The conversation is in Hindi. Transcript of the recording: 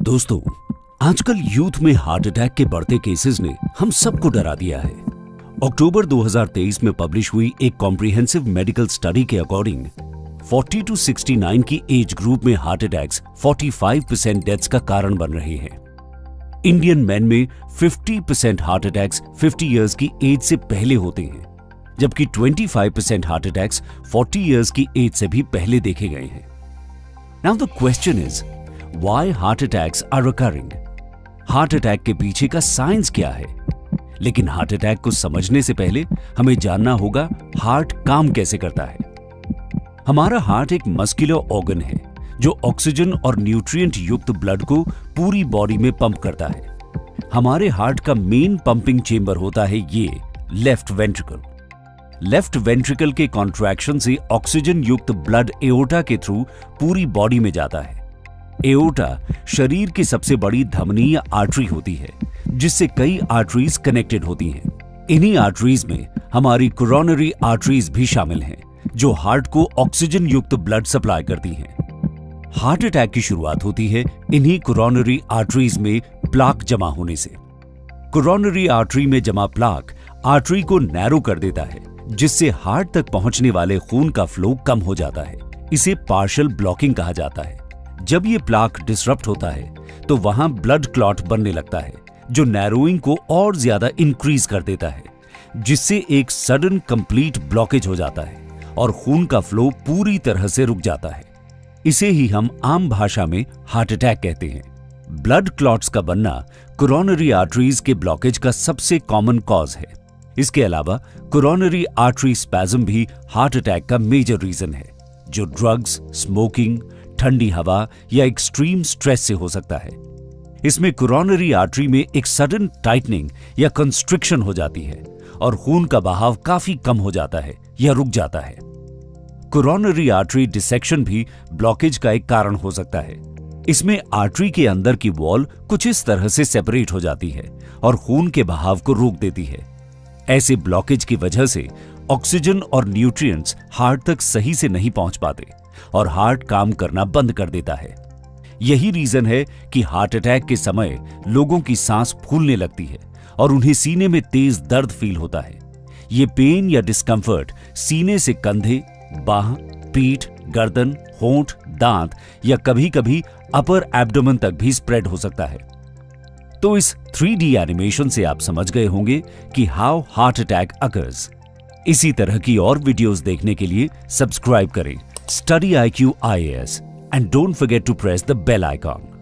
दोस्तों, आजकल यूथ में हार्ट अटैक के बढ़ते केसेस ने हम सबको डरा दिया है। अक्टूबर 2023 में पब्लिश हुई एक कॉम्प्रिहेंसिव मेडिकल स्टडी के अकॉर्डिंग 40 to 69 की एज ग्रुप में हार्ट अटैक्स 45% डेथ्स का कारण बन रहे हैं। इंडियन मैन में 50% हार्ट अटैक्स 50 इयर्स की एज से पहले होते हैं, जबकि 25% हार्ट अटैक्स 40 इयर्स की एज से भी पहले देखे गए हैं। Now the question is, why heart attacks are recurring? Heart attack के पीछे का साइंस क्या है? लेकिन हार्ट अटैक को समझने से पहले हमें जानना होगा हार्ट काम कैसे करता है। हमारा हार्ट एक मस्कुलर ऑर्गन है जो ऑक्सीजन और न्यूट्रिएंट युक्त ब्लड को पूरी बॉडी में पंप करता है। हमारे हार्ट का मेन पंपिंग चेंबर होता है ये लेफ्ट वेंट्रिकल। लेफ्ट वेंट्रिकल के कॉन्ट्रैक्शन से ऑक्सीजन युक्त ब्लड एओर्टा के थ्रू पूरी बॉडी में जाता है। एओर्टा शरीर की सबसे बड़ी धमनी या आर्टरी होती है, जिससे कई आर्टरीज कनेक्टेड होती हैं। इन्हीं आर्टरीज में हमारी कोरोनरी आर्टरीज भी शामिल हैं, जो हार्ट को ऑक्सीजन युक्त ब्लड सप्लाई करती हैं। हार्ट अटैक की शुरुआत होती है इन्हीं कोरोनरी आर्टरीज में प्लाक जमा होने से। कोरोनरी आर्टरी में जमा प्लाक आर्टरी को नैरो कर देता है, जिससे हार्ट तक पहुंचने वाले खून का फ्लो कम हो जाता है। इसे पार्शियल ब्लॉकिंग कहा जाता है। जब ये प्लाक डिसरप्ट होता है तो वहां ब्लड क्लॉट बनने लगता है, जो नैरोइंग को और ज्यादा इंक्रीज कर देता है, जिससे एक सडन कंप्लीट ब्लॉकेज हो जाता है और खून का फ्लो पूरी तरह से रुक जाता है। इसे ही हम आम भाषा में हार्ट अटैक कहते हैं। ब्लड क्लॉट्स का बनना कोरोनरी आर्टरीज के ब्लॉकेज का सबसे कॉमन कॉज है। इसके अलावा कोरोनरी आर्टरी स्पैज्म भी हार्ट अटैक का मेजर रीजन है, जो ड्रग्स, स्मोकिंग, ठंडी हवा या एक्सट्रीम स्ट्रेस से हो सकता है। इसमें कोरोनरी आर्टरी में एक सडन टाइटनिंग या कंस्ट्रिक्शन हो जाती है और खून का बहाव काफी कम हो जाता है या रुक जाता है। कोरोनरी आर्टरी डिसेक्शन भी ब्लॉकेज का एक कारण हो सकता है। इसमें आर्टरी के अंदर की वॉल कुछ इस तरह से सेपरेट हो जाती है और खून के बहाव को रोक देती है। ऐसे ब्लॉकेज की वजह से ऑक्सीजन और न्यूट्रिएंट्स हार्ट तक सही से नहीं पहुंच पाते और हार्ट काम करना बंद कर देता है। यही रीजन है कि हार्ट अटैक के समय लोगों की सांस फूलने लगती है और उन्हें सीने में तेज दर्द फील होता है। ये पेन या डिस्कंफर्ट सीने से कंधे, बाह, पीठ, गर्दन, होंठ, दांत या कभी-कभी अपर एब्डोमेन तक भी स्प्रेड हो सकता है। तो इस 3D एनिमेशन से आप समझ गए होंगे कि हाउ हार्ट अटैक अकर्स। इसी तरह की और वीडियोस देखने के लिए सब्सक्राइब करें Study IQ IAS and don't forget to press the bell icon.